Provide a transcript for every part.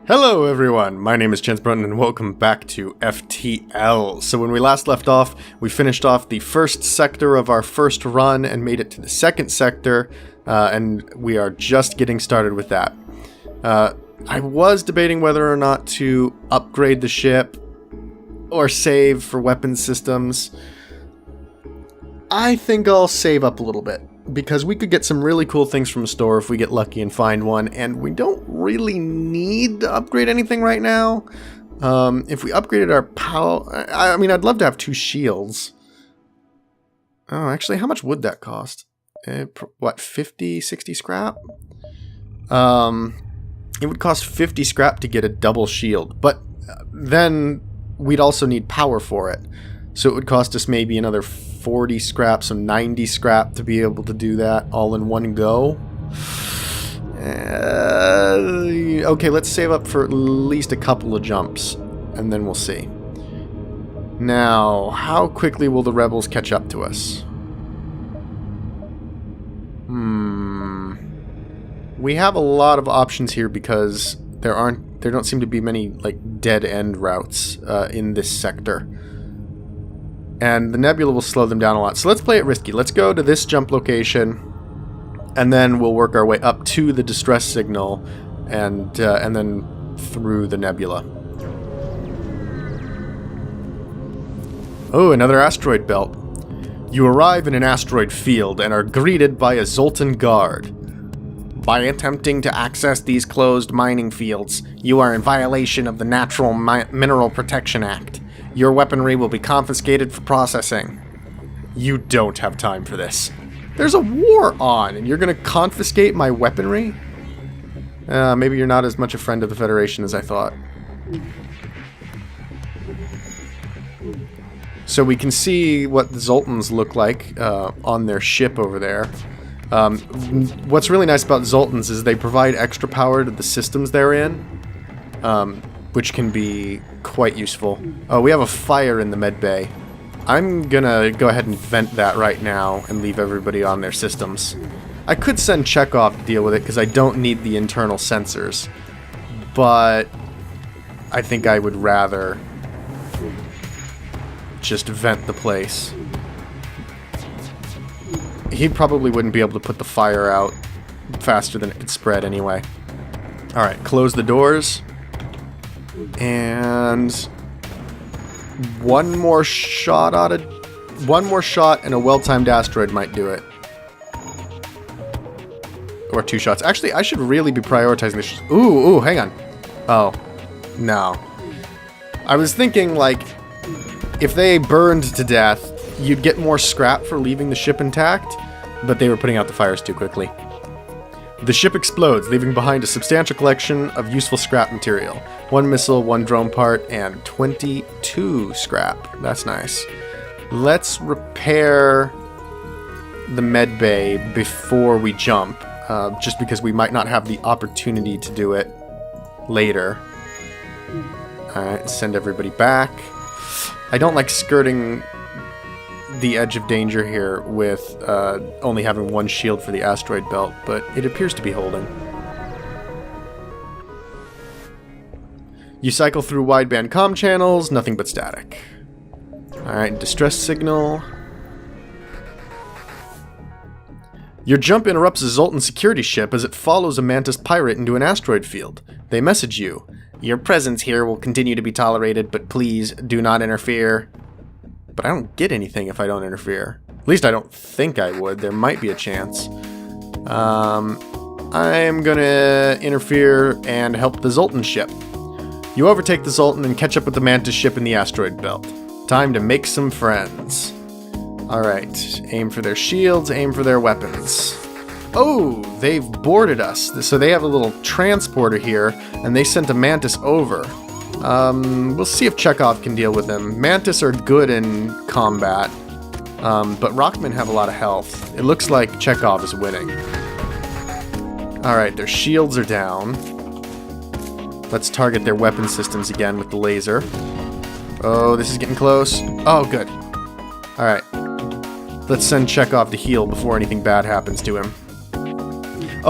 Hello everyone, my name is Chance Brunton and welcome back to FTL. So when we last left off, we finished off the first sector of our first run and made it to the second sector, and we are just getting started with that. I was debating whether or not to upgrade the ship or save for weapon systems. I think I'll save up a little bit, because we could get some really cool things from a store if we get lucky and find one, and we don't really need to upgrade anything right now. If we upgraded our power... I mean, I'd love to have 2 shields. Oh, actually, how much would that cost? What, 50, 60 scrap? It would cost 50 scrap to get a double shield, but then we'd also need power for it. So it would cost us maybe another 40 scrap, so 90 scrap to be able to do that all in one go. Okay, let's save up for at least a couple of jumps, and then we'll see. Now, how quickly will the rebels catch up to us? We have a lot of options here because there don't seem to be many like dead end routes in this sector. And the nebula will slow them down a lot. So let's play it risky. Let's go to this jump location, and then we'll work our way up to the distress signal, and then through the nebula. Oh, another asteroid belt. You arrive in an asteroid field and are greeted by a Zoltan guard. By attempting to access these closed mining fields, you are in violation of the Natural Mineral Protection Act. Your weaponry will be confiscated for processing. You don't have time for this. There's a war on, and you're going to confiscate my weaponry? Maybe you're not as much a friend of the Federation as I thought. So we can see what the Zoltans look like on their ship over there. What's really nice about Zoltans is they provide extra power to the systems they're in. Which can be quite useful. Oh, we have a fire in the med bay. I'm gonna go ahead and vent that right now and leave everybody on their systems. I could send Chekhov to deal with it because I don't need the internal sensors, but I think I would rather just vent the place. He probably wouldn't be able to put the fire out faster than it could spread anyway. Alright, close the doors. And one more shot and a well-timed asteroid might do it. Or 2 shots. Actually, I should really be prioritizing this. Ooh, hang on. Oh, no. I was thinking, like, if they burned to death, you'd get more scrap for leaving the ship intact, but they were putting out the fires too quickly. The ship explodes, leaving behind a substantial collection of useful scrap material. 1 missile, 1 drone part, and 22 scrap. That's nice. Let's repair the med bay before we jump, just because we might not have the opportunity to do it later. Alright, send everybody back. I don't like skirting the edge of danger here with only having 1 shield for the asteroid belt, but it appears to be holding. You cycle through wideband comm channels, nothing but static. Alright, distress signal. Your jump interrupts a Zoltan security ship as it follows a Mantis pirate into an asteroid field. They message you. Your presence here will continue to be tolerated, but please do not interfere. But I don't get anything if I don't interfere. At least I don't think I would. There might be a chance. I'm gonna interfere and help the Zoltan ship. You overtake the Zoltan and catch up with the Mantis ship in the asteroid belt. Time to make some friends. Alright, aim for their shields, aim for their weapons. Oh, they've boarded us. So they have a little transporter here, and they sent a Mantis over. We'll see if Chekhov can deal with them. Mantis are good in combat, but Rockmen have a lot of health. It looks like Chekhov is winning. Alright, their shields are down. Let's target their weapon systems again with the laser. Oh, this is getting close. Oh, good. Alright. Let's send Chekhov to heal before anything bad happens to him.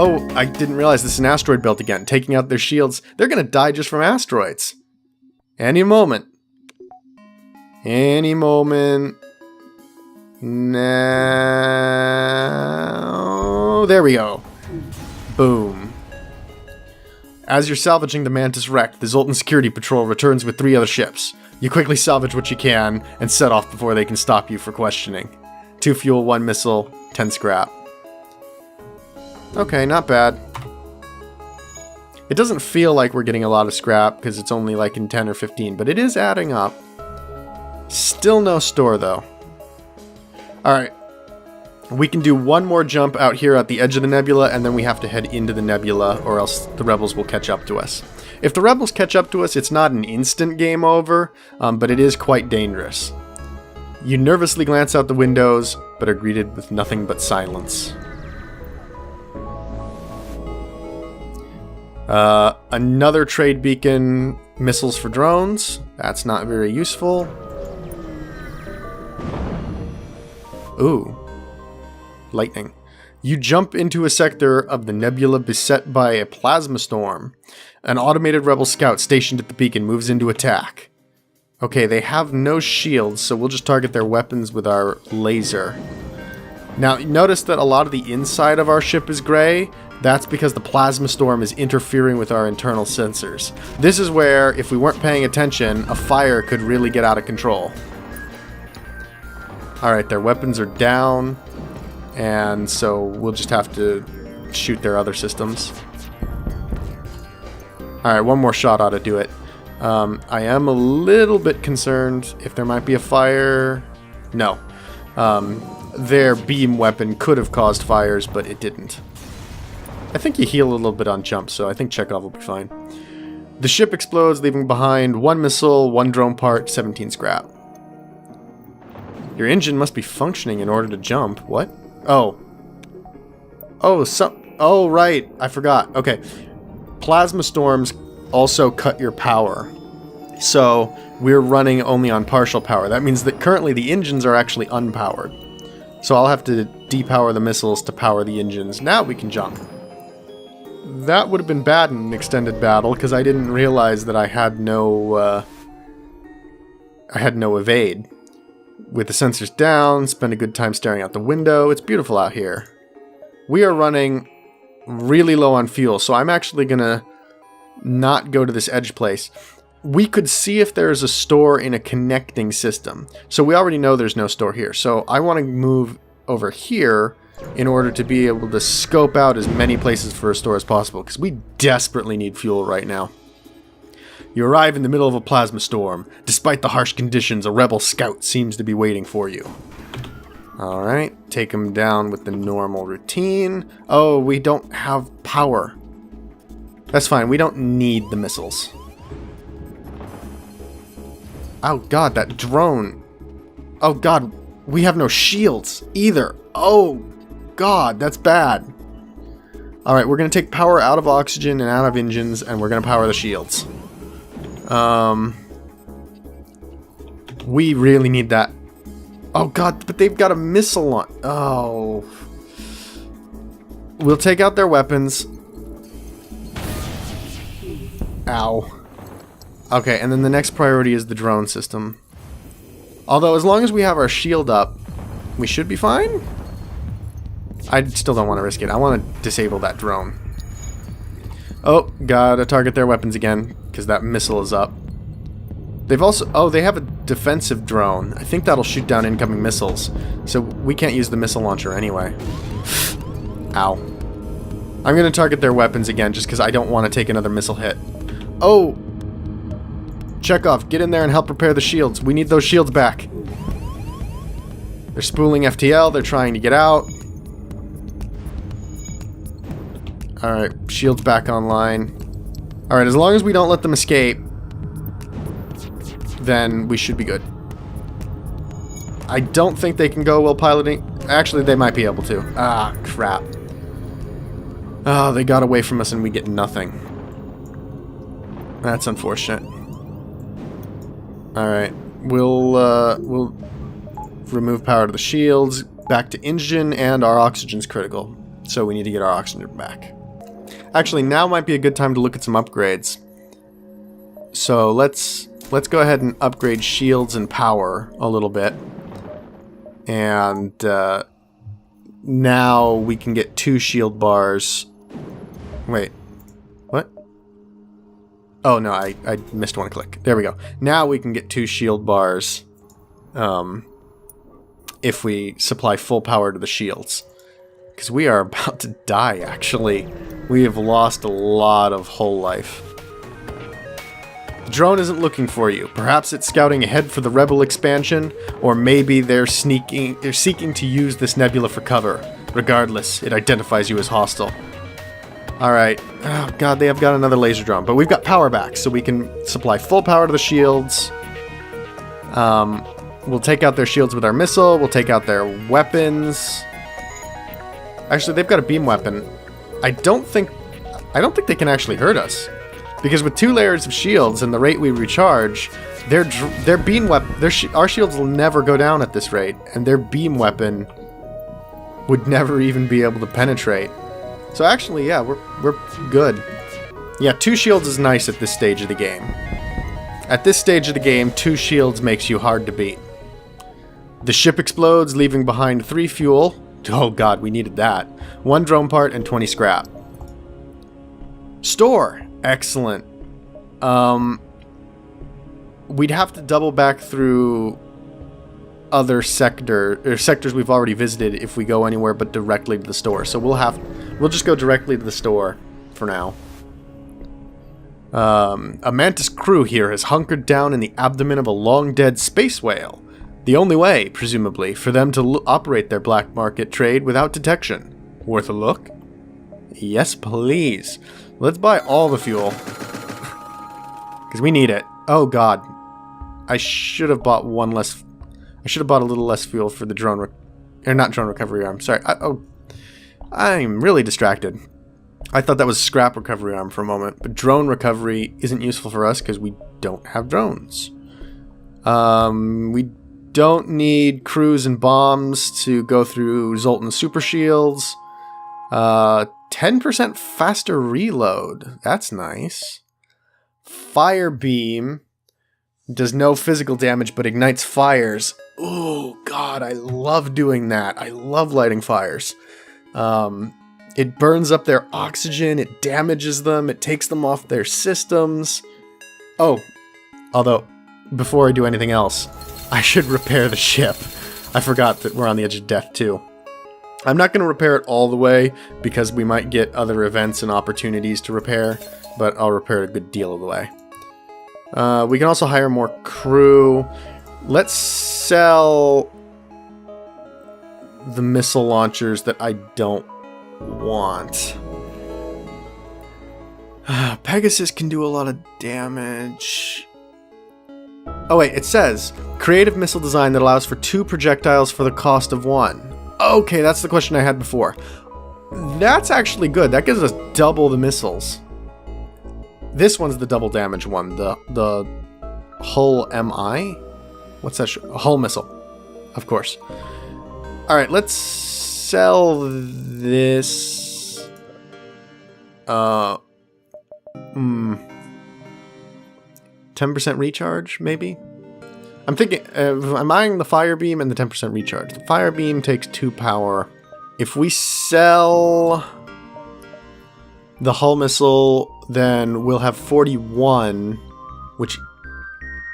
Oh, I didn't realize this is an asteroid belt again. Taking out their shields. They're going to die just from asteroids. Any moment. Any moment. Now. There we go. Boom. As you're salvaging the Mantis wreck, the Zoltan Security Patrol returns with 3 other ships. You quickly salvage what you can and set off before they can stop you for questioning. 2 fuel, 1 missile, 10 scrap. Okay, not bad. It doesn't feel like we're getting a lot of scrap because it's only like in 10 or 15, but it is adding up. Still no store though. Alright. We can do one more jump out here at the edge of the nebula, and then we have to head into the nebula, or else the rebels will catch up to us. If the rebels catch up to us, it's not an instant game over, but it is quite dangerous. You nervously glance out the windows, but are greeted with nothing but silence. Another trade beacon, missiles for drones. That's not very useful. Ooh. Lightning. You jump into a sector of the nebula beset by a plasma storm. An automated rebel scout stationed at the beacon moves into attack. Okay, they have no shields, so we'll just target their weapons with our laser. Now, notice that a lot of the inside of our ship is gray. That's because the plasma storm is interfering with our internal sensors. This is where, if we weren't paying attention, a fire could really get out of control. Alright, their weapons are down. And so we'll just have to shoot their other systems. Alright, one more shot ought to do it. I am a little bit concerned if there might be a fire. No. Their beam weapon could have caused fires, but it didn't. I think you heal a little bit on jump, so I think Chekhov will be fine. The ship explodes, leaving behind 1 missile, 1 drone part, 17 scrap. Your engine must be functioning in order to jump. What? Oh. Oh, right. I forgot. Okay. Plasma storms also cut your power. So, we're running only on partial power. That means that currently the engines are actually unpowered. So I'll have to depower the missiles to power the engines. Now we can jump. That would have been bad in an extended battle, because I didn't realize that I had no evade. With the sensors down, spend a good time staring out the window. It's beautiful out here. We are running really low on fuel, so I'm actually going to not go to this edge place. We could see if there's a store in a connecting system. So we already know there's no store here. So I want to move over here in order to be able to scope out as many places for a store as possible, because we desperately need fuel right now. You arrive in the middle of a plasma storm. Despite the harsh conditions, a rebel scout seems to be waiting for you. Alright, take him down with the normal routine. Oh, we don't have power. That's fine, we don't need the missiles. Oh god, that drone. Oh god, we have no shields either. Oh god, that's bad. Alright, we're going to take power out of oxygen and out of engines, and we're going to power the shields. We really need that. Oh god, but they've got a missile on. Oh. We'll take out their weapons. Ow. Okay, and then the next priority is the drone system. Although, as long as we have our shield up, we should be fine? I still don't want to risk it. I want to disable that drone. Oh, gotta target their weapons again, because that missile is up. They've also... Oh, they have a defensive drone. I think that'll shoot down incoming missiles. So we can't use the missile launcher anyway. Ow. I'm gonna target their weapons again, just because I don't want to take another missile hit. Oh! Chekhov, get in there and help repair the shields. We need those shields back. They're spooling FTL. They're trying to get out. Alright, shields back online. Alright, as long as we don't let them escape, then we should be good. I don't think they can go while piloting. Actually, they might be able to. Ah, crap. Oh, they got away from us and we get nothing. That's unfortunate. Alright, we'll remove power to the shields, back to engine, and our oxygen's critical. So we need to get our oxygen back. Actually, now might be a good time to look at some upgrades. So let's go ahead and upgrade shields and power a little bit. And now we can get 2 shield bars. Wait, what? Oh no, I missed one click. There we go. Now we can get 2 shield bars if we supply full power to the shields. Because we are about to die, actually. We have lost a lot of whole life. The drone isn't looking for you. Perhaps it's scouting ahead for the Rebel expansion, or maybe they're seeking to use this nebula for cover. Regardless, it identifies you as hostile. Alright. Oh god, they have got another laser drone. But we've got power back, so we can supply full power to the shields. We'll take out their shields with our missile. We'll take out their weapons. Actually, they've got a beam weapon. I don't think they can actually hurt us. Because with 2 layers of shields and the rate we recharge, their beam weapon, our shields will never go down at this rate, and their beam weapon would never even be able to penetrate. So actually, yeah, we're good. Yeah, 2 shields is nice at this stage of the game. At this stage of the game, 2 shields makes you hard to beat. The ship explodes, leaving behind 3 fuel. Oh god, we needed that. 1 drone part and 20 scrap. Store! Excellent. We'd have to double back through other sectors we've already visited if we go anywhere but directly to the store. So we'll just go directly to the store for now. A Mantis crew here has hunkered down in the abdomen of a long-dead space whale. The only way, presumably, for them to operate their black market trade without detection. Worth a look? Yes, please. Let's buy all the fuel. Because we need it. Oh, God. I should have bought one less... I should have bought a little less fuel for the drone... not drone recovery arm. Sorry. I'm really distracted. I thought that was scrap recovery arm for a moment. But drone recovery isn't useful for us because we don't have drones. We don't need crews and bombs to go through Zoltan's super shields. 10% faster reload. That's nice. Fire beam does no physical damage but ignites fires. Oh god, I love doing that. I love lighting fires. It burns up their oxygen, it damages them, it takes them off their systems. Oh, although, before I do anything else, I should repair the ship. I forgot that we're on the edge of death too. I'm not going to repair it all the way, because we might get other events and opportunities to repair, but I'll repair it a good deal of the way. We can also hire more crew. Let's sell the missile launchers that I don't want. Pegasus can do a lot of damage. Oh wait, it says, creative missile design that allows for 2 projectiles for the cost of 1. Okay, that's the question I had before. That's actually good. That gives us double the missiles. This one's the double damage one. The hull MI? What's that? Hull missile. Of course. Alright, let's sell this. 10% recharge, maybe? I'm thinking, I'm eyeing the fire beam and the 10% recharge. The fire beam takes 2 power. If we sell the hull missile, then we'll have 41, which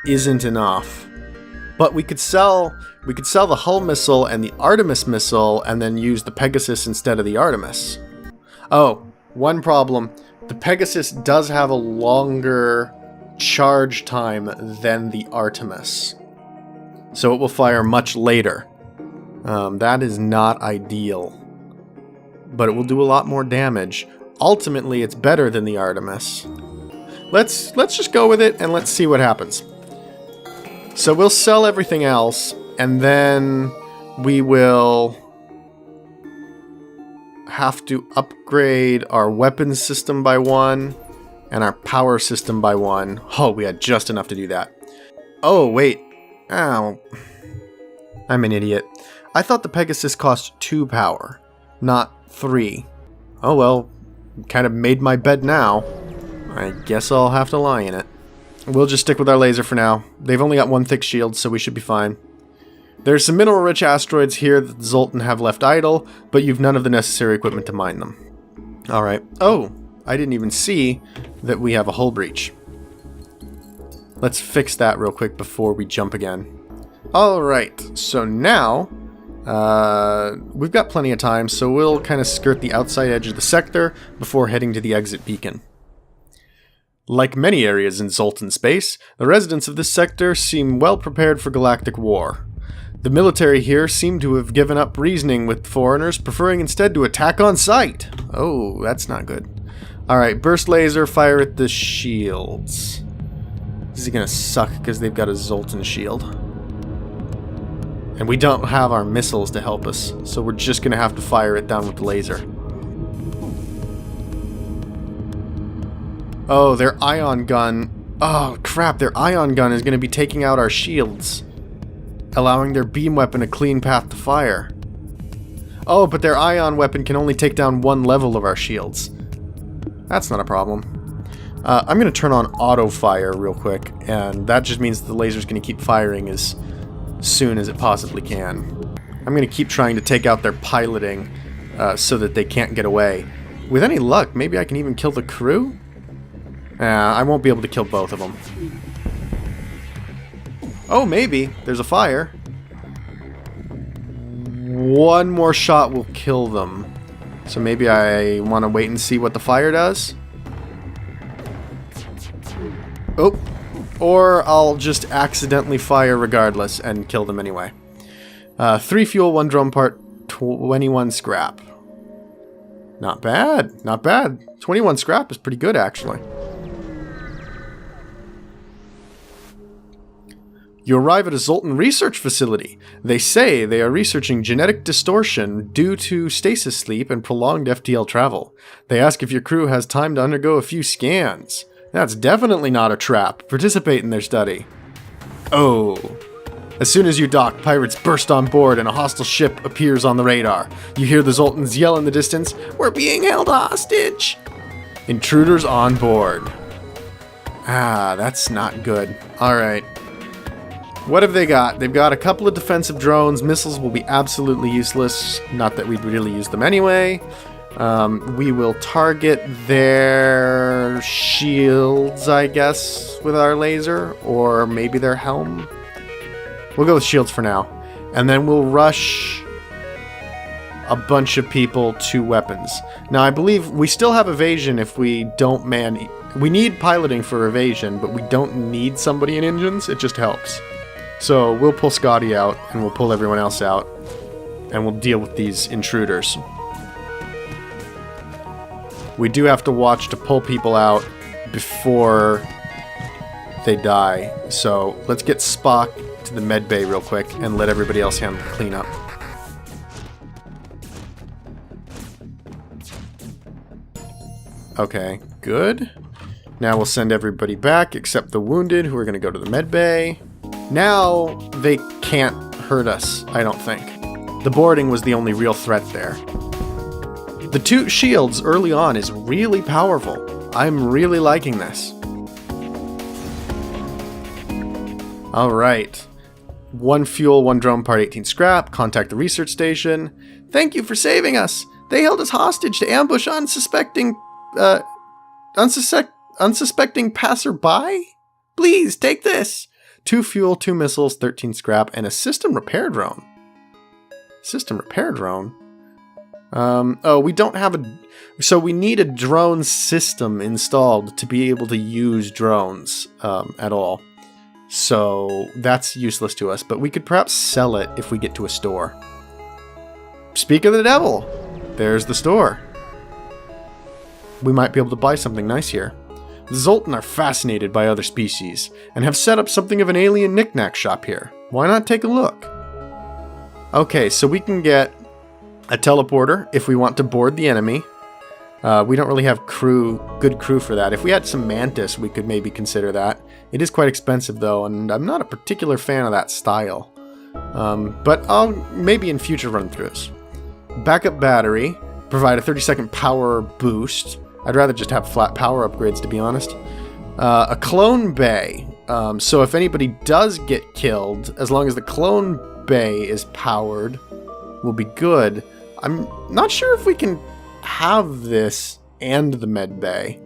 isn't enough. But we could sell the hull missile and the Artemis missile, and then use the Pegasus instead of the Artemis. Oh, one problem. The Pegasus does have a longer charge time than the Artemis, so it will fire much later. That is not ideal, but it will do a lot more damage. Ultimately, it's better than the Artemis. Let's just go with it and let's see what happens. So we'll sell everything else, and then we will have to upgrade our weapons system by 1 and our power system by 1. Oh, we had just enough to do that. Oh, wait. Ow. I'm an idiot. I thought the Pegasus cost 2 power, not 3. Oh well, kind of made my bed now. I guess I'll have to lie in it. We'll just stick with our laser for now. They've only got 1 thick shield, so we should be fine. There's some mineral-rich asteroids here that the Zoltan have left idle, but you've none of the necessary equipment to mine them. Alright. Oh, I didn't even see that we have a hull breach. Let's fix that real quick before we jump again. Alright, so now we've got plenty of time, so we'll kind of skirt the outside edge of the sector before heading to the exit beacon. Like many areas in Zoltan space, the residents of this sector seem well prepared for galactic war. The military here seem to have given up reasoning with foreigners, preferring instead to attack on sight. Oh, that's not good. Alright, burst laser, fire at the shields. This is gonna suck because they've got a Zoltan shield. And we don't have our missiles to help us, so we're just gonna have to fire it down with the laser. Oh, their ion gun. Oh, crap, their ion gun is gonna be taking out our shields, allowing their beam weapon a clean path to fire. Oh, but their ion weapon can only take down 1 level of our shields. That's not a problem. I'm going to turn on auto fire real quick, and that just means the laser's going to keep firing as soon as it possibly can. I'm going to keep trying to take out their piloting so that they can't get away. With any luck, maybe I can even kill the crew? I won't be able to kill both of them. Oh, maybe. There's a fire. 1 more shot will kill them. So maybe I want to wait and see what the fire does. Oh. Or I'll just accidentally fire regardless and kill them anyway. 3 fuel, 1 drone part, 21 scrap. Not bad. Not bad. 21 scrap is pretty good, actually. You arrive at a Zoltan research facility. They say they are researching genetic distortion due to stasis sleep and prolonged FTL travel. They ask if your crew has time to undergo a few scans. That's definitely not a trap. Participate in their study. Oh. As soon as you dock, pirates burst on board and a hostile ship appears on the radar. You hear the Zoltans yell in the distance, "We're being held hostage!" Intruders on board. Ah, that's not good. Alright. What have they got? They've got a couple of defensive drones. Missiles will be absolutely useless. Not that we'd really use them anyway. We will target their shields, I guess, with our laser. Or maybe their helm. We'll go with shields for now. And then we'll rush a bunch of people to weapons. Now, I believe we still have evasion if we don't man... We need piloting for evasion, but we don't need somebody in engines. It just helps. So we'll pull Scotty out, and we'll pull everyone else out, and we'll deal with these intruders. We do have to watch to pull people out before they die. So let's get Spock to the med bay real quick and let everybody else handle the cleanup. Okay, good. Now we'll send everybody back except the wounded who are going to go to the med bay. Now they can't hurt us, I don't think. The boarding was the only real threat there. The 2 shields early on is really powerful. I'm really liking this. Alright. 1 fuel, 1 drone part, 18 scrap. Contact the research station. Thank you for saving us. They held us hostage to ambush unsuspecting passerby? Please, take this. 2 fuel, 2 missiles, 13 scrap, and a system repair drone. System repair drone? Oh, we don't have a... So we need a drone system installed to be able to use drones at all. So that's useless to us, but we could perhaps sell it if we get to a store. Speak of the devil! There's the store. We might be able to buy something nice here. The Zoltan are fascinated by other species, and have set up something of an alien knick-knack shop here. Why not take a look? Okay, so we can get a teleporter if we want to board the enemy. We don't really have good crew for that. If we had some Mantis, we could maybe consider that. It is quite expensive though, and I'm not a particular fan of that style. But I'll maybe in future run-throughs. Backup battery. provide a 30-second power boost. I'd rather just have flat power upgrades, to be honest. A clone bay. So if anybody does get killed, as long as the clone bay is powered, will be good. I'm not sure if we can have this and the med bay.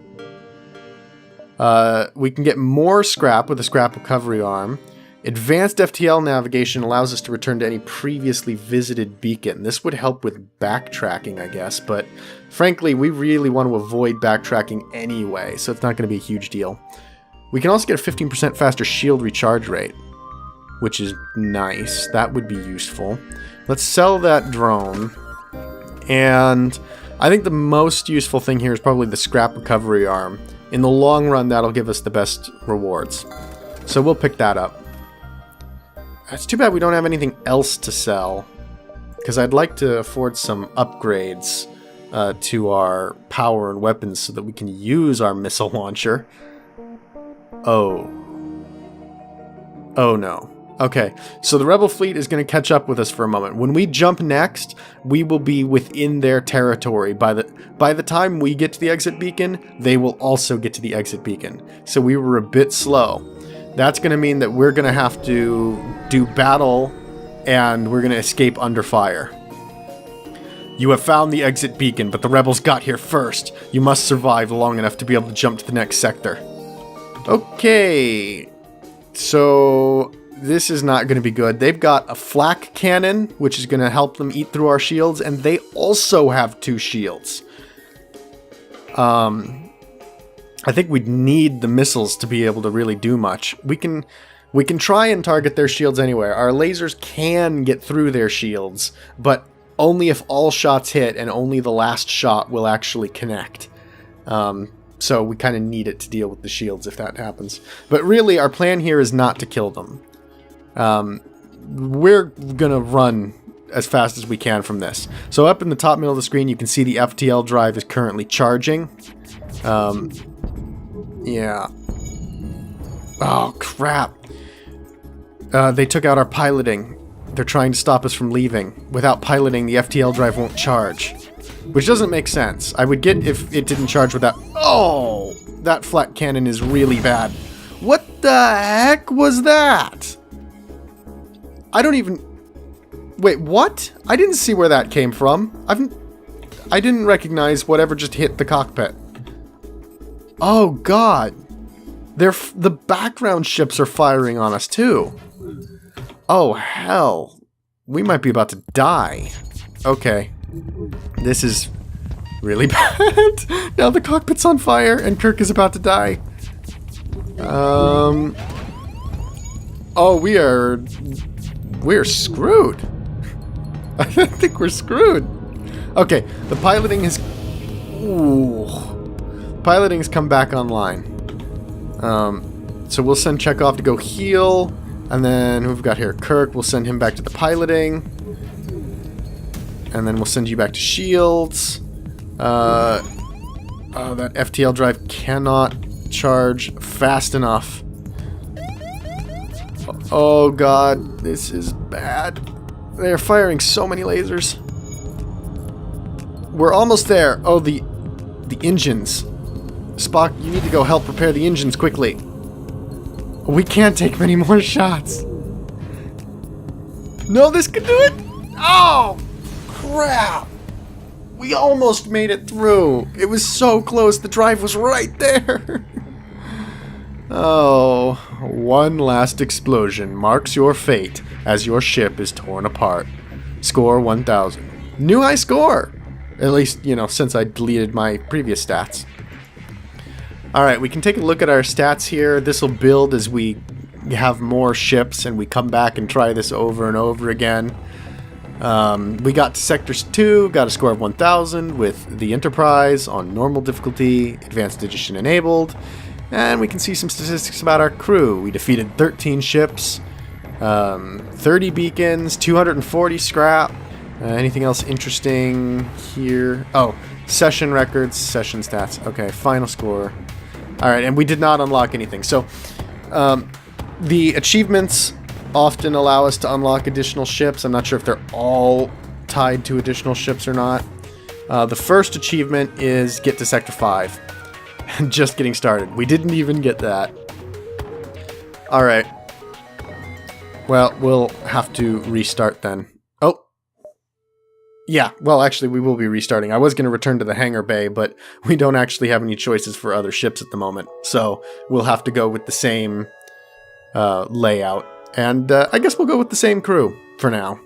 We can get more scrap with a scrap recovery arm. Advanced FTL navigation allows us to return to any previously visited beacon. This would help with backtracking, I guess, but frankly, we really want to avoid backtracking anyway, so it's not going to be a huge deal. We can also get a 15% faster shield recharge rate, which is nice. That would be useful. Let's sell that drone, and I think the most useful thing here is probably the scrap recovery arm. In the long run, that'll give us the best rewards, so we'll pick that up. It's too bad we don't have anything else to sell, because I'd like to afford some upgrades to our power and weapons so that we can use our missile launcher. Oh no. Okay, so the Rebel fleet is going to catch up with us for a moment. When we jump next, we will be within their territory. By the time we get to the exit beacon, they will also get to the exit beacon. So we were a bit slow. That's going to mean that we're going to have to do battle, and we're going to escape under fire. You have found the exit beacon, but the rebels got here first. You must survive long enough to be able to jump to the next sector. Okay, so this is not going to be good. They've got a flak cannon, which is going to help them eat through our shields, and they also have 2 shields. I think we'd need the missiles to be able to really do much. We can try and target their shields anywhere. Our lasers can get through their shields, but only if all shots hit, and only the last shot will actually connect. So we kind of need it to deal with the shields if that happens. But really, our plan here is not to kill them. We're gonna run as fast as we can from this. So up in the top middle of the screen, you can see the FTL drive is currently charging. Yeah. Oh, crap. They took out our piloting. They're trying to stop us from leaving. Without piloting, the FTL drive won't charge. Which doesn't make sense. I would get if it didn't charge without... Oh! That flak cannon is really bad. What the heck was that? I don't even... Wait, what? I didn't see where that came from. I didn't recognize whatever just hit the cockpit. Oh, God. The background ships are firing on us, too. Oh, hell. We might be about to die. Okay. This is really bad. Now the cockpit's on fire, and Kirk is about to die. Oh, we're screwed. I think we're screwed. Okay, the piloting has... Ooh. Piloting's come back online. So we'll send Chekhov to go heal. And then who we've got here? Kirk. We'll send him back to the piloting. And then we'll send you back to shields. That FTL drive cannot charge fast enough. Oh god, this is bad. They're firing so many lasers. We're almost there. Oh, the engines. Spock, you need to go help repair the engines quickly. We can't take many more shots. No, this could do it. Oh, crap. We almost made it through. It was so close. The drive was right there. Oh, one last explosion marks your fate as your ship is torn apart. Score 1,000. New high score. At least, you know, since I deleted my previous stats. Alright, we can take a look at our stats here. This will build as we have more ships and we come back and try this over and over again. We got to Sectors 2, got a score of 1,000 with the Enterprise on normal difficulty, advanced edition enabled. And we can see some statistics about our crew. We defeated 13 ships, 30 beacons, 240 scrap. Anything else interesting here? Oh, session records, session stats. Okay, final score. Alright, and we did not unlock anything. So, the achievements often allow us to unlock additional ships. I'm not sure if they're all tied to additional ships or not. The first achievement is get to Sector 5. Just getting started. We didn't even get that. Alright. Well, we'll have to restart then. Oh! Yeah, well, actually, we will be restarting. I was going to return to the hangar bay, but we don't actually have any choices for other ships at the moment. So, we'll have to go with the same layout. And I guess we'll go with the same crew for now.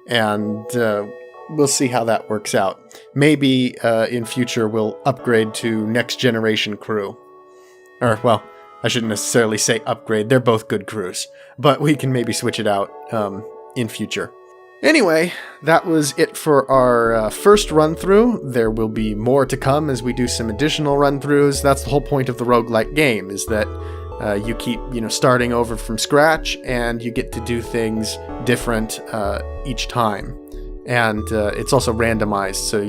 And we'll see how that works out. Maybe in future we'll upgrade to next generation crew. Or, well, I shouldn't necessarily say upgrade. They're both good crews. But we can maybe switch it out in future. Anyway, that was it for our first run-through. There will be more to come as we do some additional run-throughs. That's the whole point of the roguelike game, is that you keep, starting over from scratch, and you get to do things different each time. And it's also randomized, so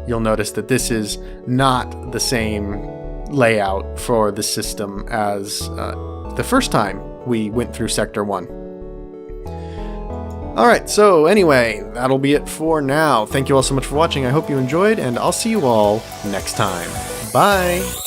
you'll notice that this is not the same layout for the system as the first time we went through Sector 1. Alright, so anyway, that'll be it for now. Thank you all so much for watching. I hope you enjoyed, and I'll see you all next time. Bye!